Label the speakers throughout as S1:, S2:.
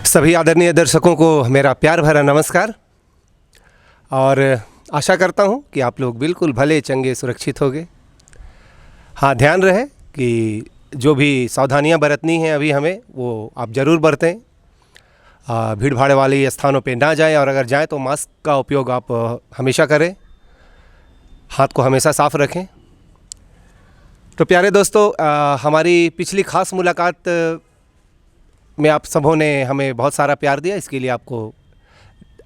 S1: सभी आदरणीय दर्शकों को मेरा प्यार भरा नमस्कार और आशा करता हूं कि आप लोग बिल्कुल भले चंगे सुरक्षित होंगे। हाँ, ध्यान रहे कि जो भी सावधानियां बरतनी हैं अभी हमें वो आप ज़रूर बरतें। भीड़ भाड़ वाले स्थानों पे ना जाएं और अगर जाएं तो मास्क का उपयोग आप हमेशा करें। हाथ को हमेशा साफ़ रखें। तो प्यारे दोस्तों, हमारी पिछली ख़ास मुलाकात में आप सबों ने हमें बहुत सारा प्यार दिया, इसके लिए आपको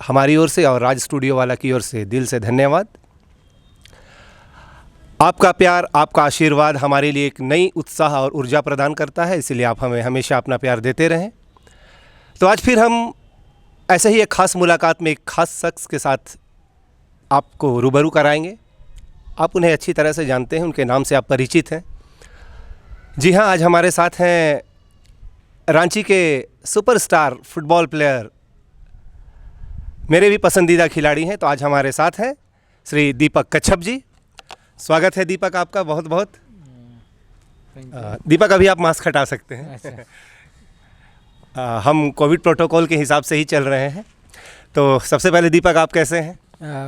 S1: हमारी ओर से और राज स्टूडियो वाला की ओर से दिल से धन्यवाद। आपका प्यार, आपका आशीर्वाद हमारे लिए एक नई उत्साह और ऊर्जा प्रदान करता है, इसलिए आप हमें हमेशा अपना प्यार देते रहें। तो आज फिर हम ऐसे ही एक ख़ास मुलाकात में एक ख़ास शख्स के साथ आपको रूबरू कराएंगे। आप उन्हें अच्छी तरह से जानते हैं, उनके नाम से आप परिचित हैं। जी हाँ, आज हमारे साथ हैं रांची के सुपरस्टार फुटबॉल प्लेयर, मेरे भी पसंदीदा खिलाड़ी हैं। तो आज हमारे साथ हैं श्री दीपक कच्छप जी। स्वागत है दीपक आपका बहुत बहुत। दीपक, अभी आप मास्क हटा सकते हैं। हम कोविड प्रोटोकॉल के हिसाब से ही चल रहे हैं। तो सबसे पहले दीपक, आप कैसे हैं?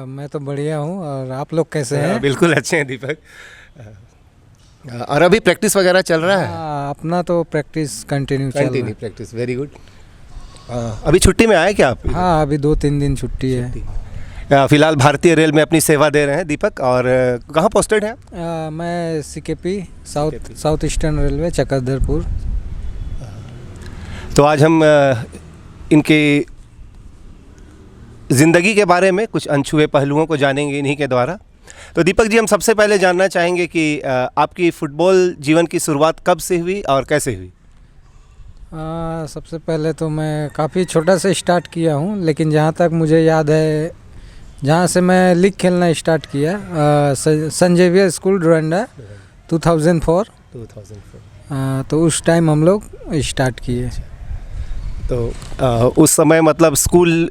S2: मैं तो बढ़िया हूँ, और आप लोग कैसे हैं?
S1: बिल्कुल अच्छे हैं दीपक। और अभी प्रैक्टिस वगैरह चल रहा है?
S2: अपना तो प्रैक्टिस कंटिन्यू चल रहा है।
S1: Practice, very good. अभी छुट्टी में आए क्या आप?
S2: हाँ, अभी 2-3 दिन छुट्टी है।
S1: फिलहाल भारतीय रेल में अपनी सेवा दे रहे हैं दीपक। और कहाँ पोस्टेड हैं?
S2: मैं CKP south eastern railway, Chakradharpur.
S1: तो आज हम इनकी ज़िंदगी के बारे में कुछ अनछुए पहलुओं को जानेंगे इन्हीं के द्वारा। तो दीपक जी, हम सबसे पहले जानना चाहेंगे कि आपकी फ़ुटबॉल जीवन की शुरुआत कब से हुई और कैसे हुई?
S2: सबसे पहले तो मैं काफ़ी छोटा से स्टार्ट किया हूँ, लेकिन जहाँ तक मुझे याद है, जहाँ से मैं लीग खेलना स्टार्ट किया, सेंट जेवियर स्कूल डोरंडा 2004। तो उस टाइम हम लोग स्टार्ट किए।
S1: तो उस समय मतलब स्कूल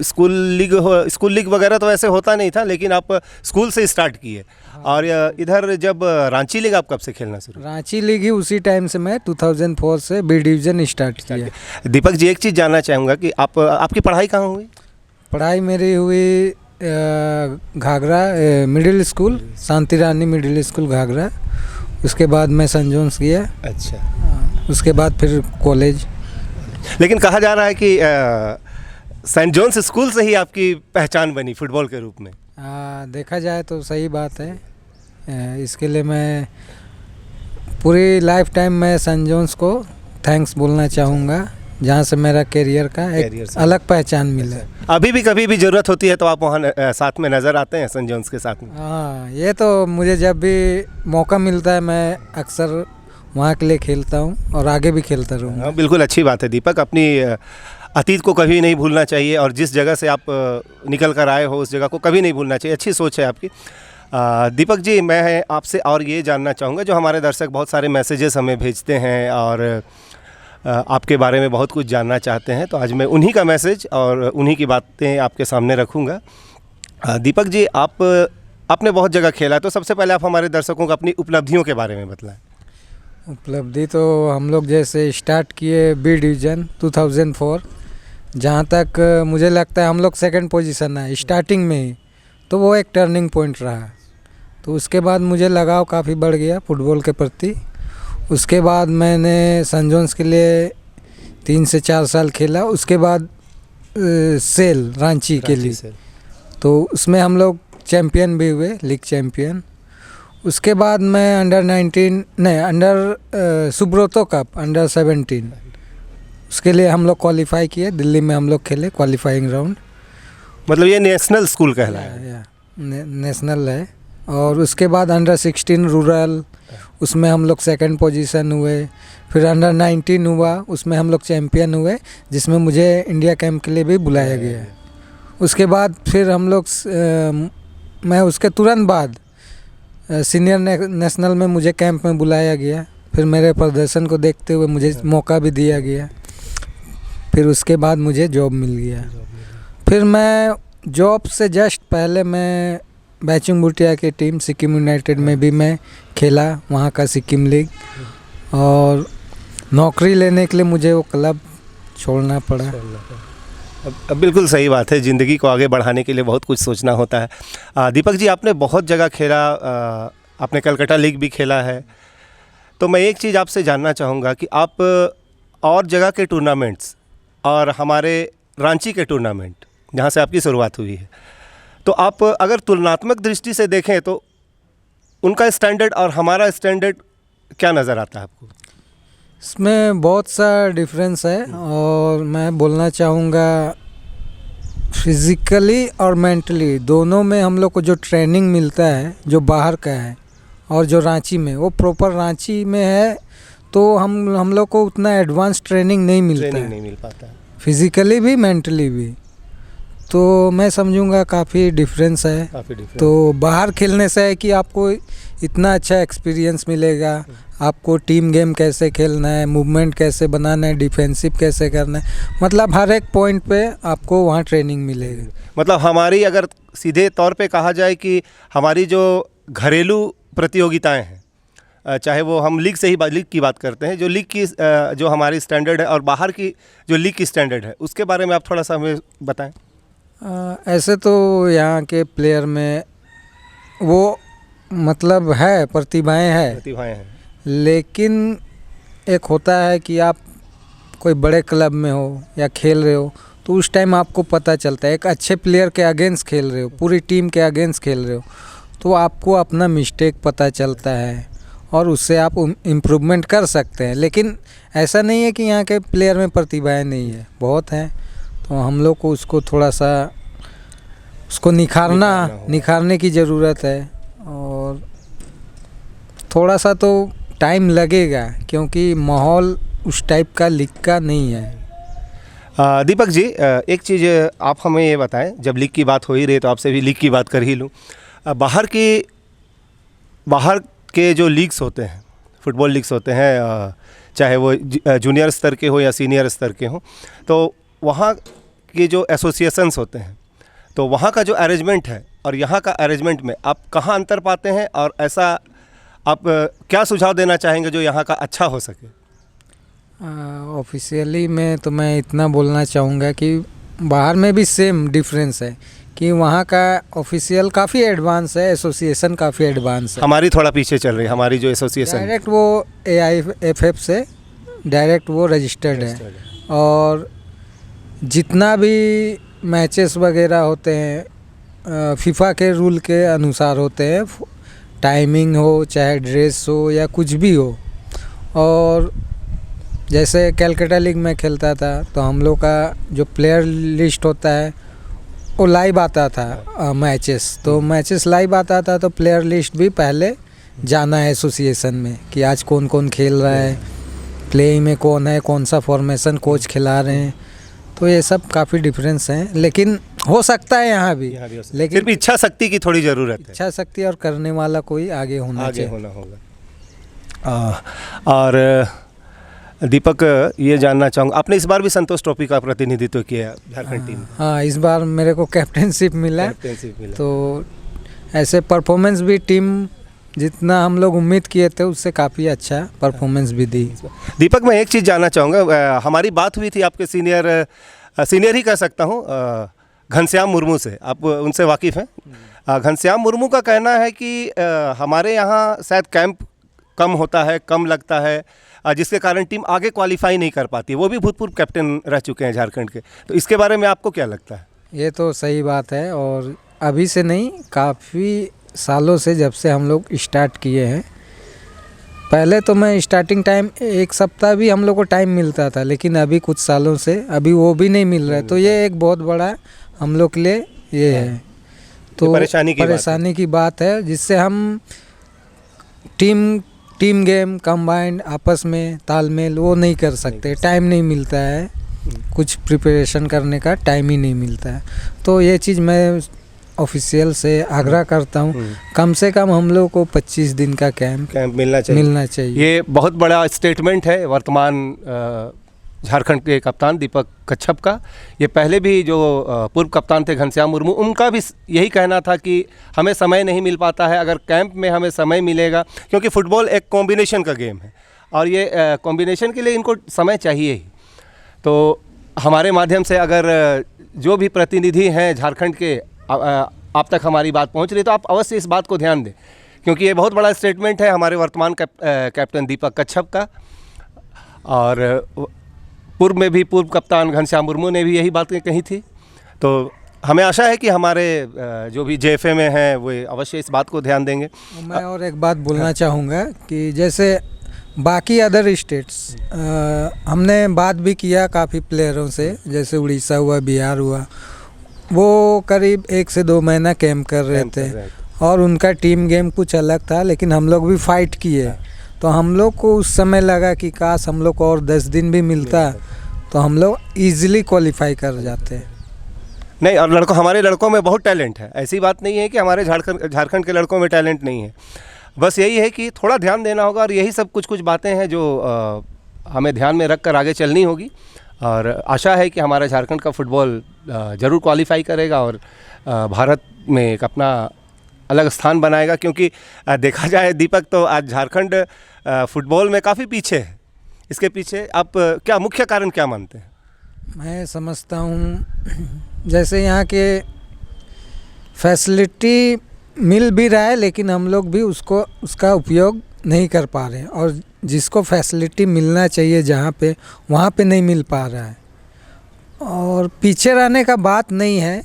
S1: लीग वगैरह तो ऐसे होता नहीं था, लेकिन आप स्कूल से स्टार्ट किए। हाँ। और इधर जब रांची लीग आप कब से खेलना शुरू?
S2: रांची लीग ही उसी टाइम से मैं 2004 से B डिवीज़न स्टार्ट किया।
S1: दीपक जी, एक चीज़ जानना चाहूँगा कि आपकी पढ़ाई कहाँ हुई?
S2: पढ़ाई मेरी हुई घाघरा मिडिल स्कूल, शांति रानी मिडिल स्कूल घाघरा। उसके बाद मैं सेंट जोन्स गया।
S1: अच्छा।
S2: उसके बाद फिर कॉलेज।
S1: लेकिन कहा जा रहा है कि सेंट जोन्स स्कूल से ही आपकी पहचान बनी फुटबॉल के रूप में।
S2: देखा जाए तो सही बात है। इसके लिए मैं पूरी लाइफ टाइम मैं सेंट जोन्स को थैंक्स बोलना चाहूँगा, जहाँ से मेरा करियर का एक अलग पहचान मिले।
S1: अभी भी कभी भी ज़रूरत होती है तो आप वहाँ साथ में नज़र आते हैं सेंट जोन्स के साथ में?
S2: हाँ, ये तो मुझे जब भी मौका मिलता है मैं अक्सर वहाँ के लिए खेलता हूँ और आगे भी खेलता रहूँगा।
S1: हाँ, बिल्कुल अच्छी बात है दीपक। अपनी अतीत को कभी नहीं भूलना चाहिए और जिस जगह से आप निकल कर आए हो उस जगह को कभी नहीं भूलना चाहिए। अच्छी सोच है आपकी। दीपक जी, मैं आपसे और ये जानना चाहूँगा, जो हमारे दर्शक बहुत सारे मैसेजेस हमें भेजते हैं और आपके बारे में बहुत कुछ जानना चाहते हैं, तो आज मैं उन्हीं का मैसेज और उन्हीं की बातें आपके सामने रखूँगा। दीपक जी, आपने बहुत जगह खेला, तो सबसे पहले आप हमारे दर्शकों को अपनी उपलब्धियों के बारे में बताएं।
S2: उपलब्धि तो हम लोग जैसे स्टार्ट किए B डिवीज़न 2004, जहाँ तक मुझे लगता है हम लोग सेकंड पोजीशन है स्टार्टिंग में ही, तो वो एक टर्निंग पॉइंट रहा। तो उसके बाद मुझे लगाव काफ़ी बढ़ गया फुटबॉल के प्रति। उसके बाद मैंने सेंट जोन्स के लिए 3 से 4 साल खेला। उसके बाद सेल रांची के लिए, तो उसमें हम लोग चैम्पियन भी हुए, लीग चैम्पियन। उसके बाद मैं अंडर सुब्रोतो कप अंडर 17, उसके लिए हम लोग क्वालिफाई किए। दिल्ली में हम लोग खेले क्वालिफाइंग राउंड।
S1: मतलब ये नेशनल स्कूल कहलाया?
S2: नेशनल है। और उसके बाद अंडर 16 रूरल, उसमें हम लोग सेकंड पोजीशन हुए। फिर अंडर 19 हुआ, उसमें हम लोग चैम्पियन हुए, जिसमें मुझे इंडिया कैंप के लिए भी बुलाया गया। उसके बाद फिर हम लोग मैं उसके तुरंत बाद सीनियर नेशनल में मुझे कैंप में बुलाया गया। फिर मेरे प्रदर्शन को देखते हुए मुझे मौका भी दिया गया। फिर उसके बाद मुझे जॉब मिल गया। फिर मैं जॉब से जस्ट पहले मैं बैचुंग भूटिया की टीम सिक्किम यूनाइटेड में भी मैं खेला, वहाँ का सिक्किम लीग। और नौकरी लेने के लिए मुझे वो क्लब छोड़ना पड़ा।
S1: अब बिल्कुल सही बात है, ज़िंदगी को आगे बढ़ाने के लिए बहुत कुछ सोचना होता है। दीपक जी, आपने बहुत जगह खेला, आपने कलकत्ता लीग भी खेला है, तो मैं एक चीज़ आपसे जानना चाहूँगा कि आप और जगह के टूर्नामेंट्स और हमारे रांची के टूर्नामेंट जहाँ से आपकी शुरुआत हुई है, तो आप अगर तुलनात्मक दृष्टि से देखें तो उनका स्टैंडर्ड और हमारा स्टैंडर्ड क्या नज़र आता है आपको?
S2: इसमें बहुत सा डिफरेंस है और मैं बोलना चाहूँगा फिज़िकली और मेंटली दोनों में हम लोग को जो ट्रेनिंग मिलता है जो बाहर का है और जो रांची में, वो प्रॉपर रांची में है तो हम लोग को उतना एडवांस ट्रेनिंग नहीं मिलता
S1: ट्रेनिंग
S2: है,
S1: नहीं मिल पाता है।
S2: फिज़िकली भी मेंटली भी। तो मैं समझूंगा काफ़ी डिफरेंस है।
S1: काफ़ी डिफरेंस।
S2: तो बाहर खेलने से है कि आपको इतना अच्छा एक्सपीरियंस मिलेगा, आपको टीम गेम कैसे खेलना है, मूवमेंट कैसे बनाना है, डिफेंसिव कैसे करना है, मतलब हर एक पॉइंट पे आपको वहाँ ट्रेनिंग मिलेगी।
S1: मतलब हमारी अगर सीधे तौर पे कहा जाए कि हमारी जो घरेलू प्रतियोगिताएं हैं, चाहे वो हम लीग से ही लीग की बात करते हैं, जो लीग की जो हमारी स्टैंडर्ड है और बाहर की जो लीग की स्टैंडर्ड है, उसके बारे में आप थोड़ा सा हमें बताएं।
S2: ऐसे तो यहाँ के प्लेयर में वो मतलब है, प्रतिभाएं हैं,
S1: प्रतिभाएं हैं,
S2: लेकिन एक होता है कि आप कोई बड़े क्लब में हो या खेल रहे हो तो उस टाइम आपको पता चलता है। एक अच्छे प्लेयर के अगेंस्ट खेल रहे हो, पूरी टीम के अगेंस्ट खेल रहे हो, तो आपको अपना मिस्टेक पता चलता है और उससे आप इम्प्रूवमेंट कर सकते हैं। लेकिन ऐसा नहीं है कि यहाँ के प्लेयर में प्रतिभाएं नहीं है, बहुत हैं। तो हम लोग को उसको थोड़ा सा उसको निखारने की ज़रूरत है और थोड़ा सा तो टाइम लगेगा क्योंकि माहौल उस टाइप का लीग का नहीं है।
S1: दीपक जी, एक चीज़ आप हमें ये बताएं, जब लीग की बात हो ही रही तो आपसे भी लीग की बात कर ही लूँ। बाहर के जो लीग्स होते हैं, फुटबॉल लीग्स होते हैं, चाहे वो जूनियर स्तर के हो या सीनियर स्तर के हो, तो वहाँ के जो एसोसिएशंस होते हैं, तो वहाँ का जो अरेंजमेंट है और यहाँ का अरेंजमेंट में आप कहाँ अंतर पाते हैं, और ऐसा आप क्या सुझाव देना चाहेंगे जो यहाँ का अच्छा हो सके?
S2: ऑफिशियली में तो मैं इतना बोलना चाहूँगा कि बाहर में भी सेम डिफरेंस है कि वहाँ का ऑफिशियल काफ़ी एडवांस है, एसोसिएशन काफ़ी एडवांस है।
S1: हमारी थोड़ा पीछे चल रही है, हमारी जो एसोसिएशन
S2: डायरेक्ट वो AIFF से डायरेक्ट वो रजिस्टर्ड है और जितना भी मैचेस वगैरह होते हैं फीफा के रूल के अनुसार होते हैं, टाइमिंग हो चाहे ड्रेस हो या कुछ भी हो। और जैसे कलकत्ता लीग में खेलता था तो हम लोग का जो प्लेयर लिस्ट होता है वो लाइव आता था मैचेस, तो मैचेस लाइव आता था तो प्लेयर लिस्ट भी पहले जाना है एसोसिएशन में कि आज कौन कौन खेल रहा है, प्लेइंग में कौन है, कौन सा फॉर्मेशन कोच खिला रहे हैं। तो ये सब काफ़ी डिफरेंस हैं, लेकिन हो सकता है यहाँ भी, लेकिन
S1: फिर भी इच्छा शक्ति की थोड़ी ज़रूरत है।
S2: इच्छा शक्ति और करने वाला कोई आगे होना
S1: होगा। और दीपक, ये जानना चाहूँगा, आपने इस बार भी संतोष ट्रॉफी का प्रतिनिधित्व किया झारखंड टीम में।
S2: हाँ, इस बार मेरे को कैप्टनशिप मिला, तो ऐसे परफॉर्मेंस भी टीम जितना हम लोग उम्मीद किए थे उससे काफ़ी अच्छा परफॉर्मेंस भी दी।
S1: दीपक, मैं एक चीज़ जानना चाहूँगा, हमारी बात हुई थी आपके सीनियर ही कह सकता हूँ, घनश्याम मुर्मू से, आप उनसे वाकिफ़ हैं। घनश्याम मुर्मू का कहना है कि हमारे यहाँ शायद कैंप कम होता है, कम लगता है, जिसके कारण टीम आगे क्वालिफाई नहीं कर पाती। वो भी भूतपूर्व कैप्टन रह चुके हैं झारखंड के, तो इसके बारे में आपको क्या लगता है?
S2: ये तो सही बात है और अभी से नहीं, काफ़ी सालों से जब से हम लोग स्टार्ट किए हैं। पहले तो मैं स्टार्टिंग टाइम 1 सप्ताह भी हम लोग को टाइम मिलता था, लेकिन अभी कुछ सालों से अभी वो भी नहीं मिल रहा है। तो ये एक बहुत बड़ा हम लोग के लिए ये है, तो परेशानी की बात है, जिससे हम टीम गेम कंबाइंड आपस में तालमेल वो नहीं कर सकते, टाइम नहीं मिलता है, कुछ प्रिपरेशन करने का टाइम ही नहीं मिलता है। तो ये चीज़ मैं ऑफिशियल से आग्रह करता हूँ, कम से कम हम लोग को 25 दिन का कैंप मिलना चाहिए।
S1: ये बहुत बड़ा स्टेटमेंट है वर्तमान झारखंड के कप्तान दीपक कच्छप का। ये पहले भी जो पूर्व कप्तान थे घनश्याम मुर्मू, उनका भी यही कहना था कि हमें समय नहीं मिल पाता है, अगर कैंप में हमें समय मिलेगा, क्योंकि फ़ुटबॉल एक कॉम्बिनेशन का गेम है और ये कॉम्बिनेशन के लिए इनको समय चाहिए ही। तो हमारे माध्यम से अगर जो भी प्रतिनिधि हैं झारखंड के आप तक हमारी बात पहुंच रही है, तो आप अवश्य इस बात को ध्यान दें, क्योंकि ये बहुत बड़ा स्टेटमेंट है हमारे वर्तमान कैप्टन दीपक कच्छप का। और पूर्व में भी पूर्व कप्तान घनश्याम मुर्मू ने भी यही बातें कही थी। तो हमें आशा है कि हमारे जो भी जेएफए में हैं वो अवश्य इस बात को ध्यान देंगे।
S2: मैं और एक बात बोलना चाहूँगा कि जैसे बाकी अदर स्टेट्स हमने बात भी किया काफ़ी प्लेयरों से, जैसे उड़ीसा हुआ, बिहार हुआ, वो करीब 1 से 2 महीना कैंप कर रहे थे और उनका टीम गेम कुछ अलग था, लेकिन हम लोग भी फाइट किए। तो हम लोग को उस समय लगा कि काश हम लोग को और 10 दिन भी मिलता तो हम लोग ईजिली क्वालिफाई कर जाते।
S1: नहीं, और हमारे लड़कों में बहुत टैलेंट है, ऐसी बात नहीं है कि हमारे झारखंड के लड़कों में टैलेंट नहीं है। बस यही है कि थोड़ा ध्यान देना होगा, और यही सब कुछ बातें हैं जो हमें ध्यान में रख कर आगे चलनी होगी। और आशा है कि हमारा झारखंड का फुटबॉल ज़रूर क्वालिफाई करेगा और भारत में एक अपना अलग स्थान बनाएगा। क्योंकि देखा जाए दीपक, तो आज झारखंड फुटबॉल में काफ़ी पीछे है। इसके पीछे आप क्या मुख्य कारण क्या मानते हैं?
S2: मैं समझता हूँ जैसे यहाँ के फैसिलिटी मिल भी रहा है, लेकिन हम लोग भी उसका उपयोग नहीं कर पा रहे हैं, और जिसको फैसिलिटी मिलना चाहिए जहाँ पे, वहाँ पे नहीं मिल पा रहा है। और पीछे रहने का बात नहीं है,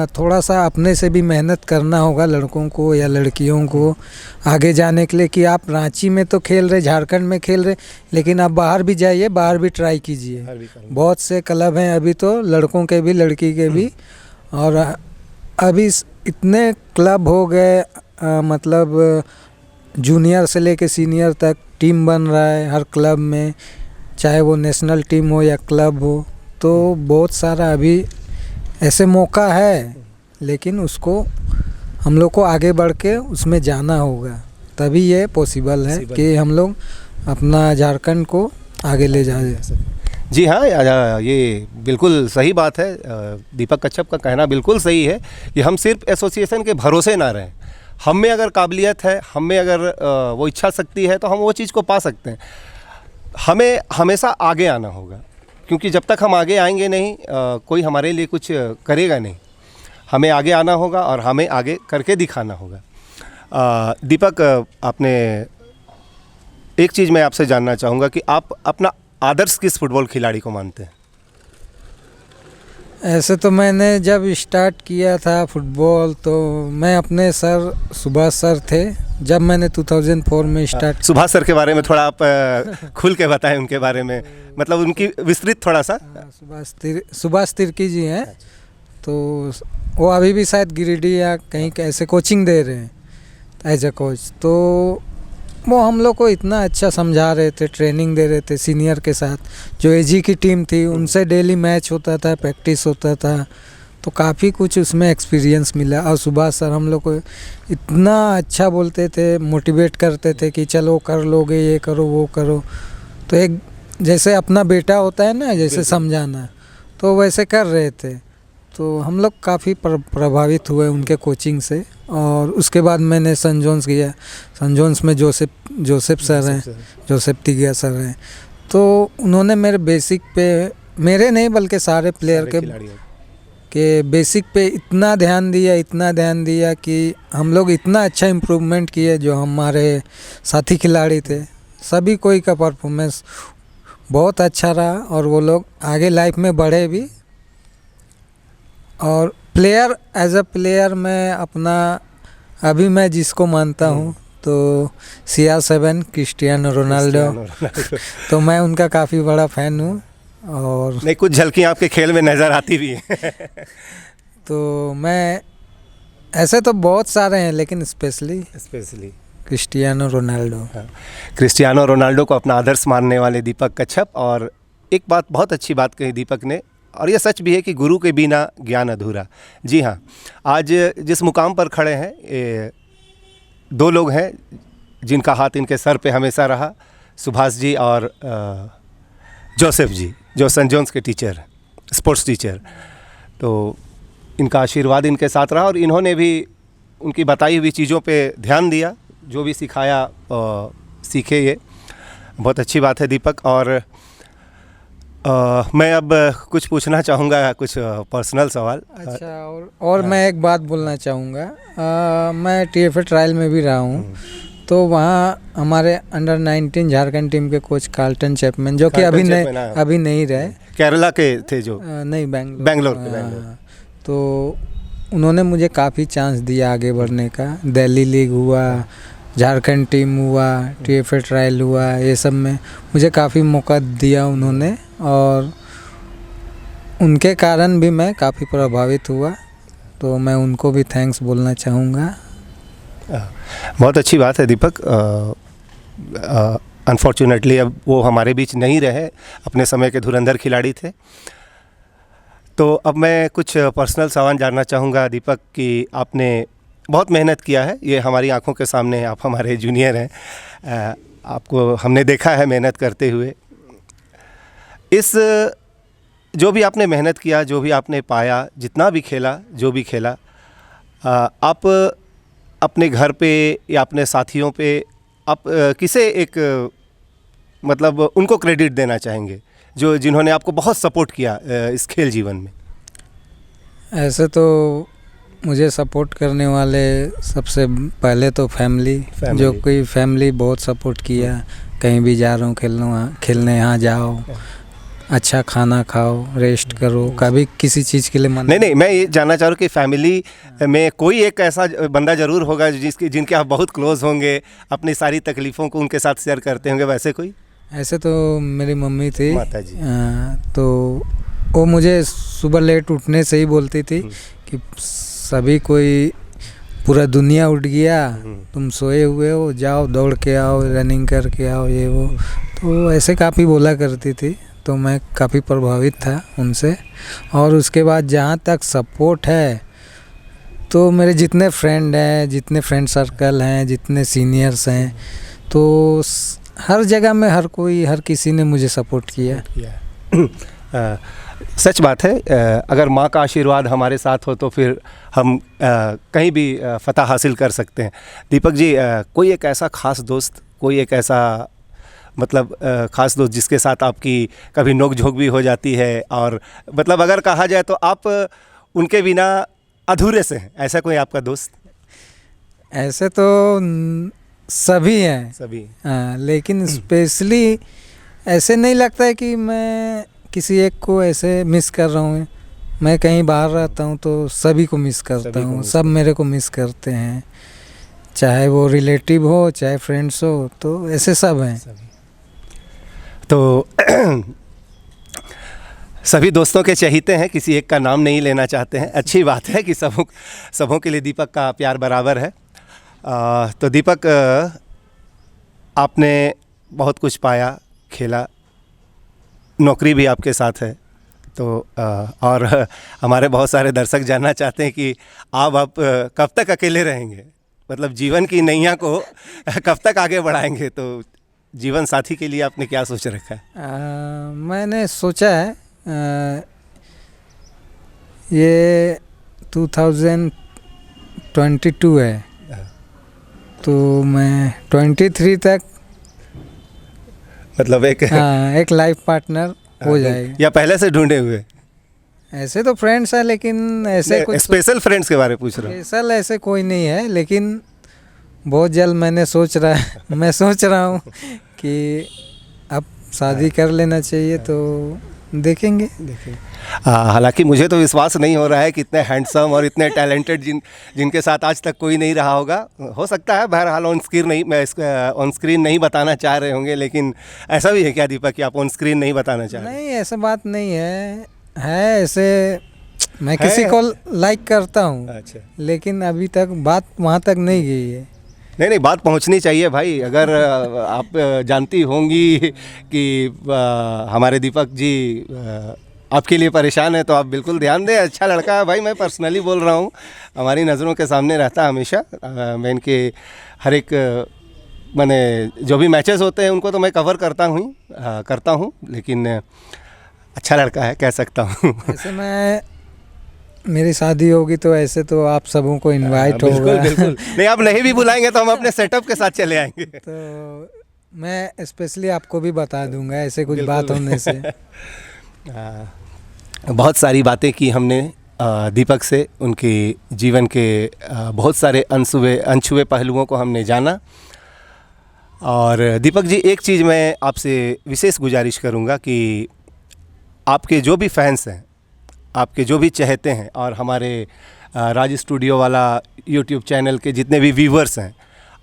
S2: थोड़ा सा अपने से भी मेहनत करना होगा लड़कों को या लड़कियों को आगे जाने के लिए, कि आप रांची में तो खेल रहे, झारखंड में खेल रहे, लेकिन आप बाहर भी जाइए, बाहर भी ट्राई कीजिए। बहुत से क्लब हैं अभी तो, लड़कों के भी लड़की के भी, और अभी इतने क्लब हो गए, मतलब जूनियर से लेके सीनियर तक टीम बन रहा है हर क्लब में, चाहे वो नेशनल टीम हो या क्लब हो। तो बहुत सारा अभी ऐसे मौका है, लेकिन उसको हम लोग को आगे बढ़ के उसमें जाना होगा, तभी ये पॉसिबल है कि हम लोग अपना झारखंड को आगे ले जाए।
S1: जी हाँ, ये बिल्कुल सही बात है। दीपक कच्छप का कहना बिल्कुल सही है कि हम सिर्फ एसोसिएशन के भरोसे ना रहें। हम में अगर काबिलियत है, हम में अगर वो इच्छा शक्ति है, तो हम वो चीज़ को पा सकते हैं। हमें हमेशा आगे आना होगा, क्योंकि जब तक हम आगे आएंगे नहीं, कोई हमारे लिए कुछ करेगा नहीं। हमें आगे आना होगा और हमें आगे करके दिखाना होगा। दीपक, आपने एक चीज़ मैं आपसे जानना चाहूँगा कि आप अपना आदर्श किस फुटबॉल खिलाड़ी को मानते हैं?
S2: ऐसे तो मैंने जब स्टार्ट किया था फुटबॉल, तो मैं अपने सर सुभाष सर थे, जब मैंने 2004 में स्टार्ट।
S1: सुभाष सर के बारे में थोड़ा आप खुल के बताएं, उनके बारे में, मतलब उनकी विस्तृत थोड़ा सा।
S2: सुभाष तिर्की जी हैं, तो वो अभी भी शायद गिरिडीह या कहीं ऐसे कोचिंग दे रहे हैं एज ए कोच। तो वो हम लोग को इतना अच्छा समझा रहे थे, ट्रेनिंग दे रहे थे सीनियर के साथ। जो एजी की टीम थी उनसे डेली मैच होता था, प्रैक्टिस होता था, तो काफ़ी कुछ उसमें एक्सपीरियंस मिला। और सुभाष सर हम लोग को इतना अच्छा बोलते थे, मोटिवेट करते थे कि चलो कर लोगे, ये करो वो करो। तो एक जैसे अपना बेटा होता है ना, जैसे समझाना, तो वैसे कर रहे थे। तो हम लोग काफ़ी प्रभावित हुए उनके कोचिंग से। और उसके बाद मैंने सन जोन्स किया। सन जोन्स में जोसेफ सर हैं, जोसेफ तिगिया सर हैं। तो उन्होंने मेरे बेसिक पे, मेरे नहीं बल्कि सारे प्लेयर के बेसिक पे इतना ध्यान दिया कि हम लोग इतना अच्छा इम्प्रूवमेंट किए। जो हमारे साथी खिलाड़ी थे, सभी कोई का परफॉर्मेंस बहुत अच्छा रहा, और वो लोग आगे लाइफ में बढ़े भी। और प्लेयर, एज अ प्लेयर मैं अपना, अभी मैं जिसको मानता हूँ तो CR7 क्रिस्टियानो रोनाल्डो। तो मैं उनका काफ़ी बड़ा फ़ैन हूँ। और
S1: नहीं, कुछ झलकियाँ आपके खेल में नज़र आती भी हैं।
S2: तो मैं, ऐसे तो बहुत सारे हैं, लेकिन स्पेशली क्रिस्टियानो रोनाल्डो।
S1: हाँ, क्रिस्टियानो रोनाल्डो को अपना आदर्श मानने वाले दीपक कच्छप। और एक बात, बहुत अच्छी बात कही दीपक ने, और ये सच भी है कि गुरु के बिना ज्ञान अधूरा। जी हाँ, आज जिस मुकाम पर खड़े हैं, ये 2 लोग हैं जिनका हाथ इनके सर पे हमेशा रहा, सुभाष जी और जोसेफ जी, जो सन जोन्स के टीचर, स्पोर्ट्स टीचर। तो इनका आशीर्वाद इनके साथ रहा, और इन्होंने भी उनकी बताई हुई चीज़ों पे ध्यान दिया, जो भी सिखाया सीखे। ये बहुत अच्छी बात है दीपक। और मैं अब कुछ पूछना चाहूँगा, कुछ पर्सनल सवाल।
S2: अच्छा, और मैं एक बात बोलना चाहूँगा। मैं TFA ट्रायल में भी रहा हूँ, तो वहाँ हमारे अंडर 19 झारखंड टीम के कोच कार्लटन चैपमैन, जो कि अभी नहीं रहे,
S1: केरला के थे जो,
S2: नहीं
S1: बेंगलोर के।
S2: हाँ, तो उन्होंने मुझे काफ़ी चांस दिया आगे बढ़ने का। दिल्ली लीग हुआ, झारखंड टीम हुआ, TFA ट्रायल हुआ, ये सब में मुझे काफ़ी मौका दिया उन्होंने, और उनके कारण भी मैं काफ़ी प्रभावित हुआ, तो मैं उनको भी थैंक्स बोलना चाहूँगा।
S1: बहुत अच्छी बात है दीपक। अनफॉर्चुनेटली अब वो हमारे बीच नहीं रहे, अपने समय के धुरंधर खिलाड़ी थे। तो अब मैं कुछ पर्सनल सवाल जानना चाहूँगा दीपक कि आपने बहुत मेहनत किया है, ये हमारी आंखों के सामने है, आप हमारे जूनियर हैं, आपको हमने देखा है मेहनत करते हुए। इस जो भी आपने मेहनत किया, जो भी आपने पाया, जितना भी खेला, जो भी खेला, आप अपने घर पे या अपने साथियों पे आप किसे एक मतलब उनको क्रेडिट देना चाहेंगे जो जिन्होंने आपको बहुत सपोर्ट किया इस खेल जीवन में?
S2: ऐसे तो मुझे सपोर्ट करने वाले सबसे पहले तो फैमिली, जो कोई फैमिली बहुत सपोर्ट किया। कहीं भी जा रहा हूँ खेलने यहाँ जाओ, अच्छा खाना खाओ, रेस्ट करो, कभी किसी चीज़ के लिए मन
S1: नहीं, मैं ये जानना चाह रहा हूँ कि फैमिली में कोई एक ऐसा बंदा ज़रूर होगा जिनके आप बहुत क्लोज होंगे, अपनी सारी तकलीफ़ों को उनके साथ शेयर करते होंगे, वैसे कोई?
S2: ऐसे तो मेरी मम्मी थी,
S1: माता जी।
S2: तो वो मुझे सुबह लेट उठने से ही बोलती थी कि सभी कोई, पूरा दुनिया उठ गया, तुम सोए हुए हो, जाओ दौड़ के आओ, रनिंग करके आओ, ये वो। तो ऐसे काफ़ी बोला करती थी, तो मैं काफ़ी प्रभावित था उनसे। और उसके बाद जहाँ तक सपोर्ट है, तो मेरे जितने फ्रेंड हैं, जितने फ्रेंड सर्कल हैं, जितने सीनियर्स हैं, तो हर जगह में हर किसी ने मुझे सपोर्ट किया।
S1: सच बात है, अगर माँ का आशीर्वाद हमारे साथ हो तो फिर हम कहीं भी फतह हासिल कर सकते हैं। दीपक जी, कोई एक ऐसा ख़ास दोस्त, कोई एक ऐसा मतलब ख़ास दोस्त जिसके साथ आपकी कभी नोक झोंक भी हो जाती है, और मतलब अगर कहा जाए तो आप उनके बिना अधूरे से हैं, ऐसा कोई आपका दोस्त?
S2: ऐसे तो सभी हैं,
S1: सभी।
S2: लेकिन स्पेशली ऐसे नहीं लगता है कि मैं किसी एक को ऐसे मिस कर रहा हूँ। मैं कहीं बाहर रहता हूँ तो सभी को मिस करता हूँ, सब मेरे को मिस करते हैं, चाहे वो रिलेटिव हो, चाहे फ्रेंड्स हो, तो ऐसे सब हैं।
S1: तो सभी दोस्तों के चहीते हैं, किसी एक का नाम नहीं लेना चाहते हैं। अच्छी बात है कि सबों के लिए दीपक का प्यार बराबर है। तो दीपक, आपने बहुत कुछ पाया, खेला, नौकरी भी आपके साथ है, तो और हमारे बहुत सारे दर्शक जानना चाहते हैं कि आप कब तक अकेले रहेंगे, मतलब जीवन की नैया को कब तक आगे बढ़ाएंगे? तो जीवन साथी के लिए आपने क्या सोच रखा है?
S2: मैंने सोचा है, ये 2022 है, तो मैं 23 तक
S1: मतलब एक
S2: लाइफ पार्टनर हो जाएगा।
S1: या पहले से ढूंढे हुए?
S2: ऐसे तो फ्रेंड्स हैं, लेकिन ऐसे कुछ
S1: स्पेशल फ्रेंड्स के बारे में पूछ रहा हूँ।
S2: स्पेशल ऐसे कोई नहीं है, लेकिन बहुत जल्द मैं सोच रहा हूँ कि अब शादी कर लेना चाहिए, तो देखेंगे।
S1: हालांकि मुझे तो विश्वास नहीं हो रहा है कि इतने हैंडसम और इतने टैलेंटेड जिनके साथ आज तक कोई नहीं रहा होगा। हो सकता है, बहरहाल ऑन स्क्रीन नहीं बताना चाह रहे होंगे, लेकिन ऐसा भी है क्या दीपक कि आप ऑन स्क्रीन नहीं बताना चाह रहे?
S2: नहीं, ऐसा बात नहीं है ऐसे मैं किसी को लाइक करता हूँ।
S1: अच्छा।
S2: लेकिन अभी तक बात वहाँ तक नहीं गई है।
S1: नहीं, बात पहुंचनी चाहिए भाई। अगर आप जानती होंगी कि हमारे दीपक जी आपके लिए परेशान है, तो आप बिल्कुल ध्यान दें। अच्छा लड़का है भाई, मैं पर्सनली बोल रहा हूँ, हमारी नज़रों के सामने रहता है हमेशा। मैं इनके हर एक मैंने जो भी मैचेस होते हैं उनको तो मैं कवर करता हूँ, लेकिन अच्छा लड़का है, कह सकता हूँ।
S2: ऐसे मेरी शादी होगी तो ऐसे तो आप सबों को इनवाइट होगा।
S1: बिल्कुल। नहीं, आप नहीं भी बुलाएंगे तो हम अपने सेटअप के साथ चले आएंगे।
S2: तो मैं स्पेशली आपको भी बता दूंगा ऐसे कुछ बात होने से।
S1: बहुत सारी बातें की हमने दीपक से, उनके जीवन के बहुत सारे अनछुए पहलुओं को हमने जाना। और दीपक जी, एक चीज़ मैं आपसे विशेष गुजारिश करूंगा कि आपके जो भी फैंस हैं, आपके जो भी चाहते हैं, और हमारे राज स्टूडियो वाला यूट्यूब चैनल के जितने भी व्यूवर्स हैं,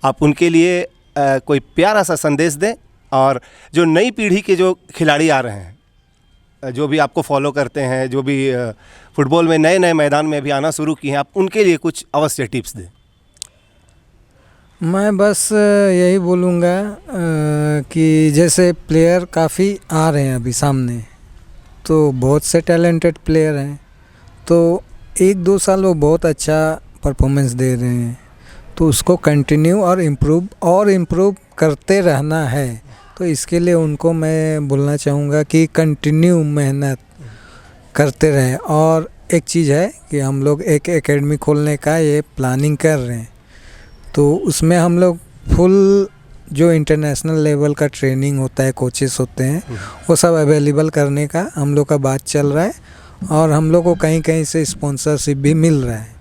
S1: आप उनके लिए कोई प्यारा सा संदेश दें। और जो नई पीढ़ी के जो खिलाड़ी आ रहे हैं, जो भी आपको फॉलो करते हैं, जो भी फुटबॉल में नए नए मैदान में भी आना शुरू किए हैं, आप उनके लिए कुछ अवश्य टिप्स दें।
S2: मैं बस यही बोलूँगा कि जैसे प्लेयर काफ़ी आ रहे हैं अभी सामने, तो बहुत से टैलेंटेड प्लेयर हैं, तो 1-2 साल वो बहुत अच्छा परफॉर्मेंस दे रहे हैं, तो उसको कंटिन्यू और इम्प्रूव करते रहना है। तो इसके लिए उनको मैं बोलना चाहूँगा कि कंटिन्यू मेहनत करते रहें। और एक चीज़ है कि हम लोग एक एकेडमी खोलने का ये प्लानिंग कर रहे हैं, तो उसमें हम लोग फुल जो इंटरनेशनल लेवल का ट्रेनिंग होता है, कोचेस होते हैं, वो सब अवेलेबल करने का हम लोग का बात चल रहा है। और हम लोग को कहीं कहीं से स्पॉन्सरशिप भी मिल रहा है।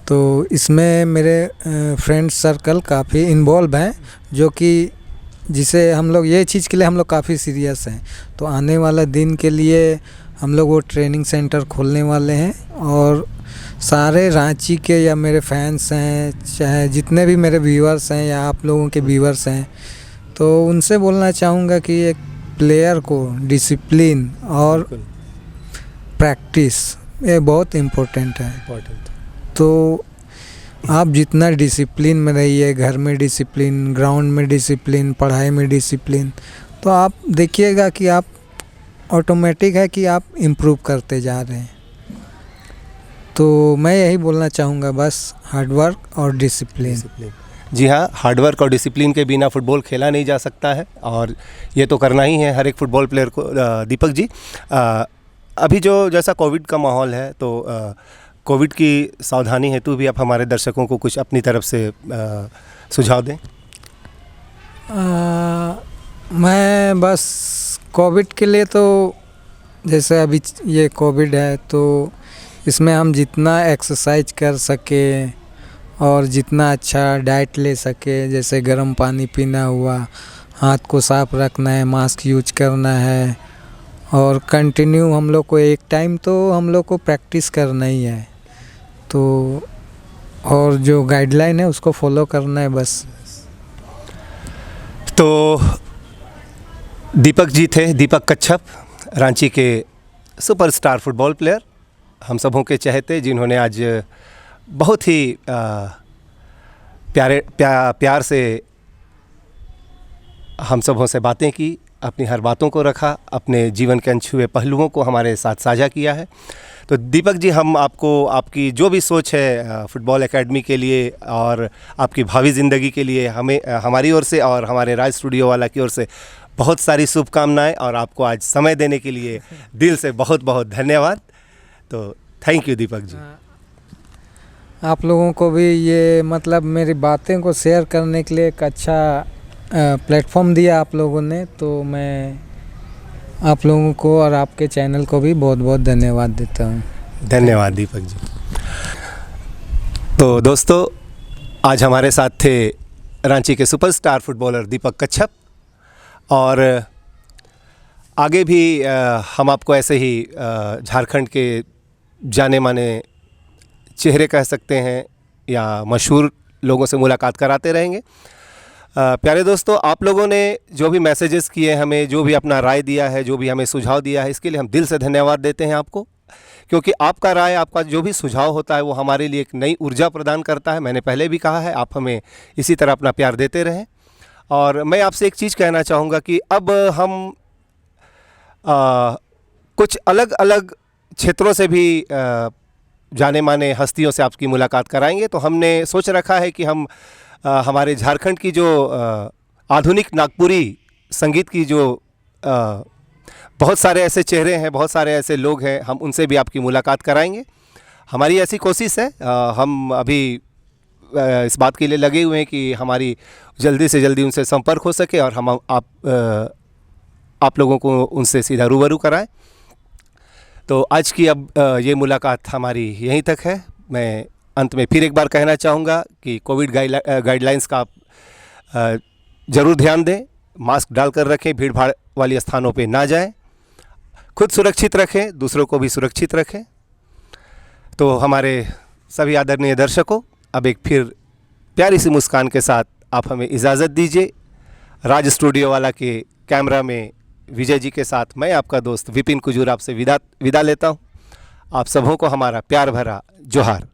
S2: तो इसमें मेरे फ्रेंड सर्कल काफ़ी इन्वॉल्व हैं, जो कि जिसे हम लोग ये चीज़ के लिए हम लोग काफ़ी सीरियस हैं। तो आने वाला दिन के लिए हम लोग वो ट्रेनिंग सेंटर खोलने वाले हैं। और सारे रांची के या मेरे फैंस हैं, चाहे जितने भी मेरे व्यूअर्स हैं या आप लोगों के व्यूअर्स हैं, तो उनसे बोलना चाहूँगा कि एक प्लेयर को डिसिप्लिन और प्रैक्टिस ये बहुत इम्पोर्टेंट है। तो आप जितना डिसिप्लिन में रहिए, घर में डिसिप्लिन, ग्राउंड में डिसिप्लिन, पढ़ाई में डिसिप्लिन, तो आप देखिएगा कि आप ऑटोमेटिक है कि आप इम्प्रूव करते जा रहे हैं। तो मैं यही बोलना चाहूँगा, बस हार्डवर्क और डिसिप्लिन।
S1: जी हाँ, हार्डवर्क और डिसिप्लिन के बिना फुटबॉल खेला नहीं जा सकता है, और ये तो करना ही है हर एक फुटबॉल प्लेयर को। दीपक जी, अभी जो जैसा कोविड का माहौल है, तो कोविड की सावधानी हेतु भी आप हमारे दर्शकों को कुछ अपनी तरफ से सुझाव दें।
S2: मैं बस कोविड के लिए, तो जैसे अभी ये कोविड है, तो इसमें हम जितना एक्सरसाइज कर सके और जितना अच्छा डाइट ले सके, जैसे गर्म पानी पीना हुआ, हाथ को साफ रखना है, मास्क यूज करना है, और कंटिन्यू हम लोग को एक टाइम तो हम लोग को प्रैक्टिस करना ही है। तो और जो गाइडलाइन है उसको फॉलो करना है बस।
S1: तो दीपक जी थे, दीपक कच्छप, रांची के सुपरस्टार फुटबॉल प्लेयर, हम सबों के चहेते, जिन्होंने आज बहुत ही प्यार से हम सबों से बातें की, अपनी हर बातों को रखा, अपने जीवन के अनछुए पहलुओं को हमारे साथ साझा किया है। तो दीपक जी, हम आपको आपकी जो भी सोच है फुटबॉल एकेडमी के लिए और आपकी भावी ज़िंदगी के लिए, हमें हमारी ओर से और हमारे राज स्टूडियो वाला की ओर से बहुत सारी शुभकामनाएं, और आपको आज समय देने के लिए दिल से बहुत बहुत धन्यवाद। तो थैंक यू दीपक जी।
S2: आप लोगों को भी ये मतलब मेरी बातें को शेयर करने के लिए एक अच्छा प्लेटफॉर्म दिया आप लोगों ने, तो मैं आप लोगों को और आपके चैनल को भी बहुत बहुत धन्यवाद देता हूँ।
S1: धन्यवाद दीपक जी। तो दोस्तों, आज हमारे साथ थे रांची के सुपरस्टार फुटबॉलर दीपक कच्छप, और आगे भी हम आपको ऐसे ही झारखंड के जाने माने चेहरे कह सकते हैं या मशहूर लोगों से मुलाकात कराते रहेंगे। प्यारे दोस्तों, आप लोगों ने जो भी मैसेजेस किए हमें, जो भी अपना राय दिया है, जो भी हमें सुझाव दिया है, इसके लिए हम दिल से धन्यवाद देते हैं आपको, क्योंकि आपका राय, आपका जो भी सुझाव होता है वो हमारे लिए एक नई ऊर्जा प्रदान करता है। मैंने पहले भी कहा है, आप हमें इसी तरह अपना प्यार देते रहें। और मैं आपसे एक चीज़ कहना चाहूँगा कि अब हम कुछ अलग अलग क्षेत्रों से भी जाने माने हस्तियों से आपकी मुलाकात कराएंगे। तो हमने सोच रखा है कि हम हमारे झारखंड की जो आधुनिक नागपुरी संगीत की जो बहुत सारे ऐसे चेहरे हैं, बहुत सारे ऐसे लोग हैं, हम उनसे भी आपकी मुलाकात कराएंगे। हमारी ऐसी कोशिश है, हम अभी इस बात के लिए लगे हुए हैं कि हमारी जल्दी से जल्दी उनसे संपर्क हो सके और हम आप लोगों को उनसे सीधा रूबरू कराएं। तो आज की अब ये मुलाकात हमारी यहीं तक है। मैं अंत में फिर एक बार कहना चाहूँगा कि कोविड गाइडलाइंस का आप ज़रूर ध्यान दें, मास्क डालकर रखें, भीड़ भाड़ वाले स्थानों पे ना जाएं, खुद सुरक्षित रखें, दूसरों को भी सुरक्षित रखें। तो हमारे सभी आदरणीय दर्शकों, अब एक फिर प्यारी सी मुस्कान के साथ आप हमें इजाज़त दीजिए। राज स्टूडियो वाला के कैमरा में विजय जी के साथ मैं आपका दोस्त विपिन कुजूर आपसे विदा लेता हूँ। आप सबों को हमारा प्यार भरा जोहार।